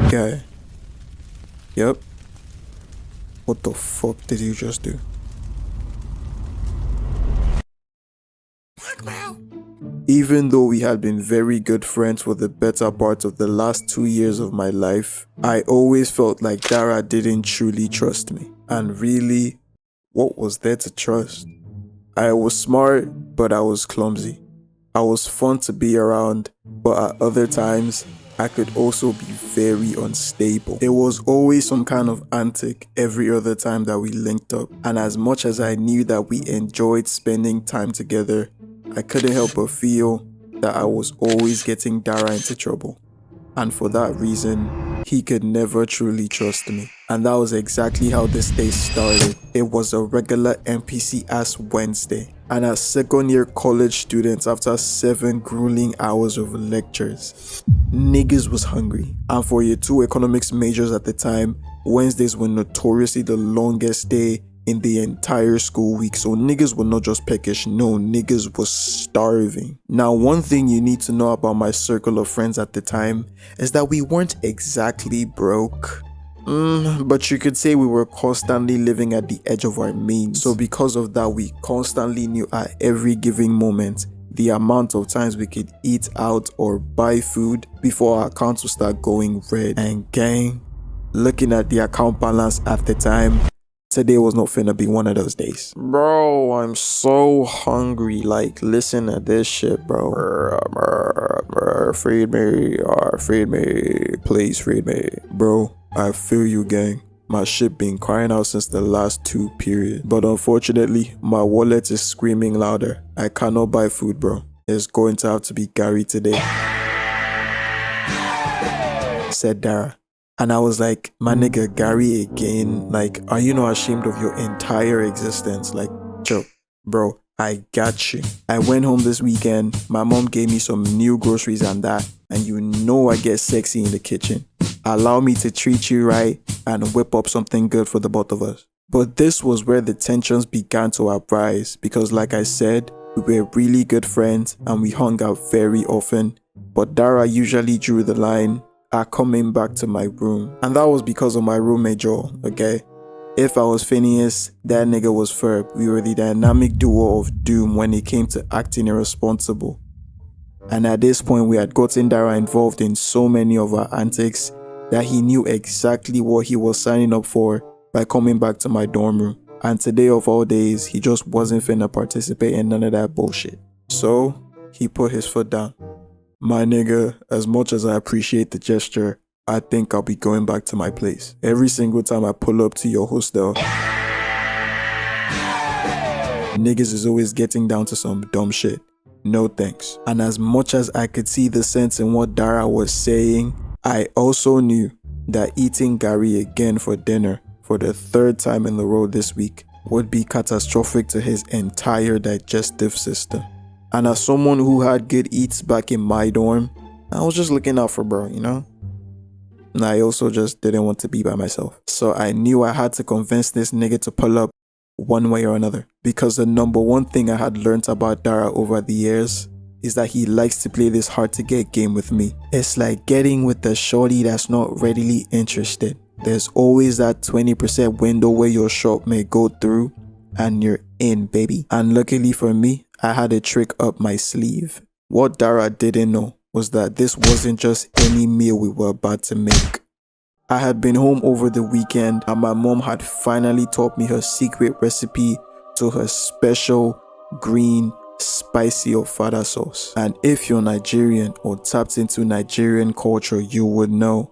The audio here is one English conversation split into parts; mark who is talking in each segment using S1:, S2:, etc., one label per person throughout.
S1: Guy. Yep. What the fuck did you just do? Even though we had been very good friends for the better part of the last 2 years of my life, I always felt like Dara didn't truly trust me. And really, what was there to trust? I was smart, but I was clumsy. I was fun to be around, but at other times, I could also be very unstable. There was always some kind of antic every other time that we linked up, and as much as I knew that we enjoyed spending time together, I couldn't help but feel that I was always getting Dara into trouble. And for that reason, he could never truly trust me. And that was exactly how this day started. It was a regular NPC-ass Wednesday. And as second year college students, after 7 grueling hours of lectures, niggas was hungry. And for your 2 economics majors at the time, Wednesdays were notoriously the longest day in the entire school week. So niggas were not just peckish, no, niggas was starving. Now, one thing you need to know about my circle of friends at the time is that we weren't exactly broke. But you could say we were constantly living at the edge of our means. So because of that, we constantly knew at every given moment the amount of times we could eat out or buy food before our accounts would start going red. And gang, looking at the account balance at the time, today was not finna be one of those days. Bro, I'm so hungry. Like, listen to this shit, bro. Feed me. Please feed me. Bro, I feel you, gang. My shit been crying out since the last 2 periods. But unfortunately, my wallet is screaming louder. I cannot buy food, bro. It's going to have to be Gary today, said Dara. And I was like, my nigga, Gary again? Like, are you not ashamed of your entire existence? Like, chill, bro, I got you. I went home this weekend. My mom gave me some new groceries and that. And you know I get sexy in the kitchen. Allow me to treat you right and whip up something good for the both of us. But this was where the tensions began to uprise. Because like I said, we were really good friends and we hung out very often. But Dara usually drew the line at coming back to my room. And that was because of my roommate Joel, okay? If I was Phineas, that nigga was Ferb. We were the dynamic duo of doom when it came to acting irresponsible. And at this point, we had gotten Dara involved in so many of our antics that he knew exactly what he was signing up for by coming back to my dorm room. And today of all days, he just wasn't finna participate in none of that bullshit. So, he put his foot down. My nigga, as much as I appreciate the gesture, I think I'll be going back to my place. Every single time I pull up to your hostel, niggas is always getting down to some dumb shit. No thanks. And as much as I could see the sense in what Dara was saying, I also knew that eating Gary again for dinner for the 3rd time in a row this week would be catastrophic to his entire digestive system. And as someone who had good eats back in my dorm, I was just looking out for bro, you know? And I also just didn't want to be by myself. So I knew I had to convince this nigga to pull up one way or another. Because the number one thing I had learned about Dara over the years is that he likes to play this hard to get game with me. It's like getting with the shorty that's not readily interested. There's always that 20% window where your shot may go through and you're in, baby. And luckily for me, I had a trick up my sleeve. What Dara didn't know was that this wasn't just any meal we were about to make. I had been home over the weekend and my mom had finally taught me her secret recipe to her special green spicy ofada sauce. And if you're Nigerian or tapped into Nigerian culture, you would know.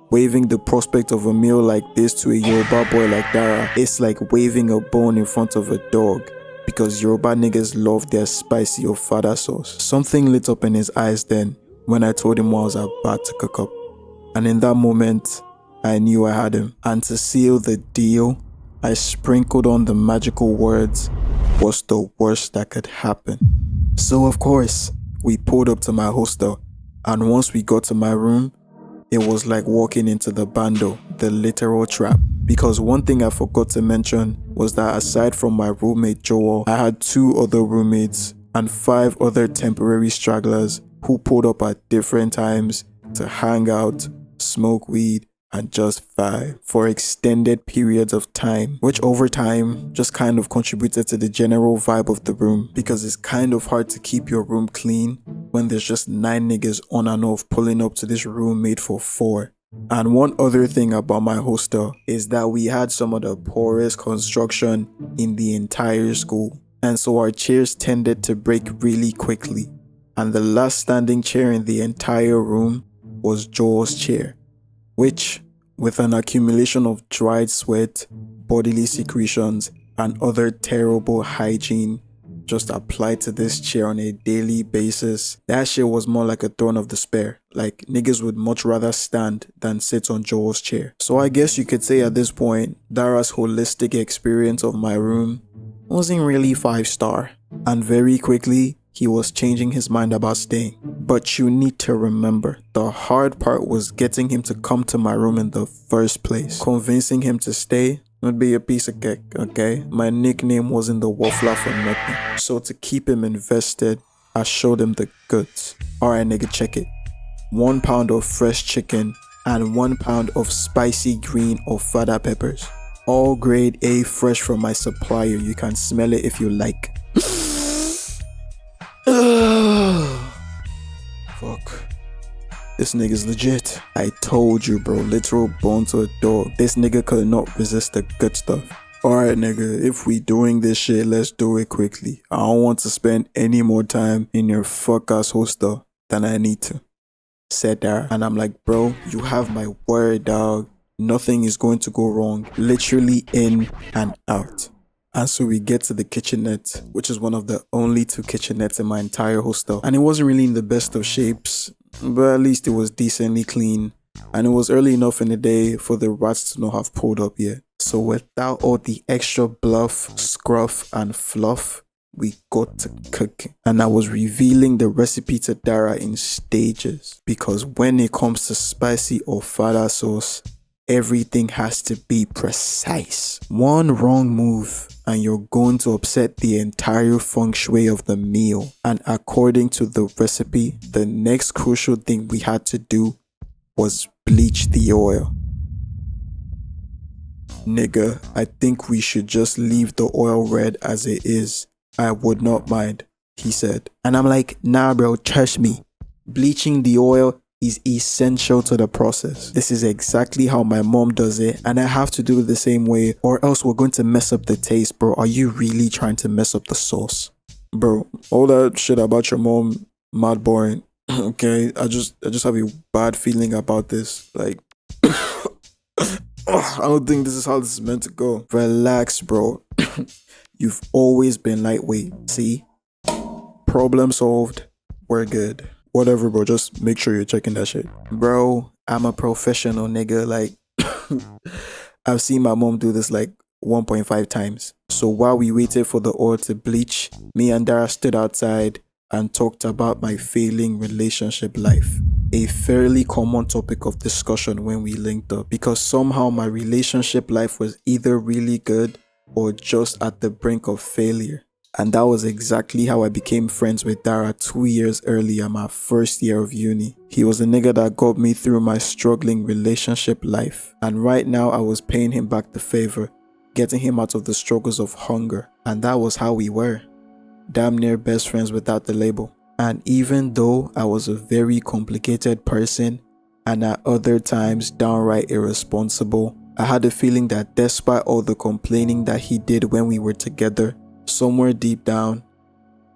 S1: Waving the prospect of a meal like this to a Yoruba boy like Dara, it's like waving a bone in front of a dog. Because Yoruba niggas love their spicy ofada sauce. Something lit up in his eyes then when I told him what I was about to cook up. And in that moment, I knew I had him. And to seal the deal, I sprinkled on the magical words, "What's the worst that could happen?" So of course, we pulled up to my hostel. And once we got to my room, it was like walking into the bando, the literal trap. Because one thing I forgot to mention was that aside from my roommate Joel, I had 2 other roommates and 5 other temporary stragglers who pulled up at different times to hang out, smoke weed, and just vibe for extended periods of time, which over time just kind of contributed to the general vibe of the room, because it's kind of hard to keep your room clean when there's just 9 niggas on and off pulling up to this room made for 4. And one other thing about my hostel is that we had some of the poorest construction in the entire school, and so our chairs tended to break really quickly, and the last standing chair in the entire room was Joel's chair, which, with an accumulation of dried sweat, bodily secretions, and other terrible hygiene just applied to this chair on a daily basis, that shit was more like a thorn of despair. Like, niggas would much rather stand than sit on Joel's chair. So I guess you could say at this point, Dara's holistic experience of my room wasn't really 5-star. And very quickly, he was changing his mind about staying. But you need to remember, the hard part was getting him to come to my room in the first place. Convincing him to stay would be a piece of cake, okay? My nickname wasn't the Waffler for nothing. So to keep him invested, I showed him the goods. Alright nigga, check it. 1 pound of fresh chicken and 1 pound of spicy green Ofada peppers. All grade A, fresh from my supplier. You can smell it if you like. Fuck. This nigga's legit. I told you, bro. Literal bone to a dog. This nigga could not resist the good stuff. Alright, nigga. If we doing this shit, let's do it quickly. I don't want to spend any more time in your fuck-ass hostel than I need to. Said Dara. And I'm like, bro, you have my word, dog. Nothing is going to go wrong. Literally in and out. And so we get to the kitchenette, which is one of the only 2 kitchenettes in my entire hostel. And it wasn't really in the best of shapes, but at least it was decently clean. And it was early enough in the day for the rats to not have pulled up yet. So without all the extra bluff, scruff, and fluff, we got to cooking. And I was revealing the recipe to Dara in stages. Because when it comes to spicy Ofada sauce, everything has to be precise. One wrong move and you're going to upset the entire feng shui of the meal. And according to the recipe, the next crucial thing we had to do was bleach the oil. Nigga, I think we should just leave the oil red as it is. I would not mind, he said. And I'm like, nah bro, trust me. Bleaching the oil is essential to the process. This is exactly how my mom does it, and I have to do it the same way or else we're going to mess up the taste, bro. Are you really trying to mess up the sauce? Bro, all that shit about your mom, mad boring. Okay, I just have a bad feeling about this. Like, I don't think this is how this is meant to go. Relax, bro. You've always been lightweight. See? Problem solved. We're good. Whatever, bro. Just make sure you're checking that shit. Bro, I'm a professional, nigga. Like, I've seen my mom do this like 1.5 times. So while we waited for the oil to bleach, me and Dara stood outside and talked about my failing relationship life. A fairly common topic of discussion when we linked up, because somehow my relationship life was either really good or just at the brink of failure. And that was exactly how I became friends with Dara 2 years earlier, my first year of uni. He was the nigga that got me through my struggling relationship life. And right now I was paying him back the favor, getting him out of the struggles of hunger. And that was how we were. Damn near best friends without the label. And even though I was a very complicated person and at other times downright irresponsible, I had a feeling that despite all the complaining that he did when we were together, somewhere deep down,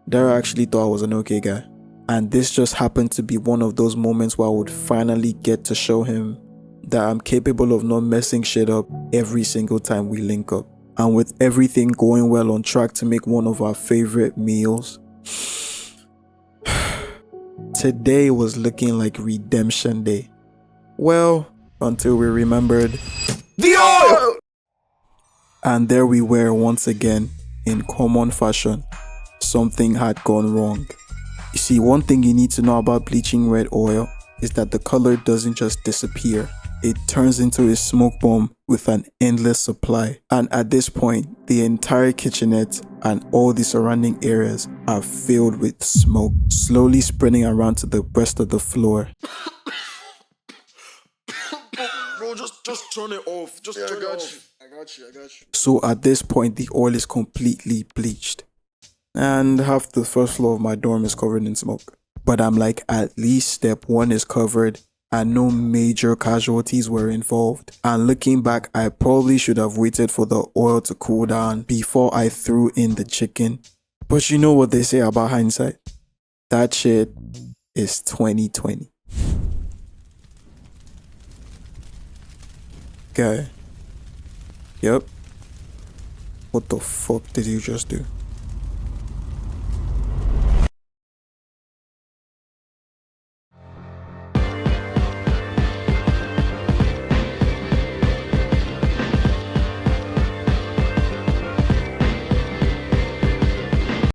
S1: Dara actually thought I was an okay guy. And this just happened to be one of those moments where I would finally get to show him that I'm capable of not messing shit up every single time we link up. And with everything going well on track to make one of our favorite meals, today was looking like redemption day. Well, until we remembered the oil! And there we were once again. In common fashion, something had gone wrong. You see, one thing you need to know about bleaching red oil is that the color doesn't just disappear. It turns into a smoke bomb with an endless supply. And at this point, the entire kitchenette and all the surrounding areas are filled with smoke, slowly spreading around to the rest of the floor.
S2: Bro, just turn it off. Just turn it off. I got you.
S1: So at this point, the oil is completely bleached. And half the first floor of my dorm is covered in smoke. But I'm like, at least step one is covered and no major casualties were involved. And looking back, I probably should have waited for the oil to cool down before I threw in the chicken. But you know what they say about hindsight? That shit is 2020. Guy. Yep. What the fuck did you just do?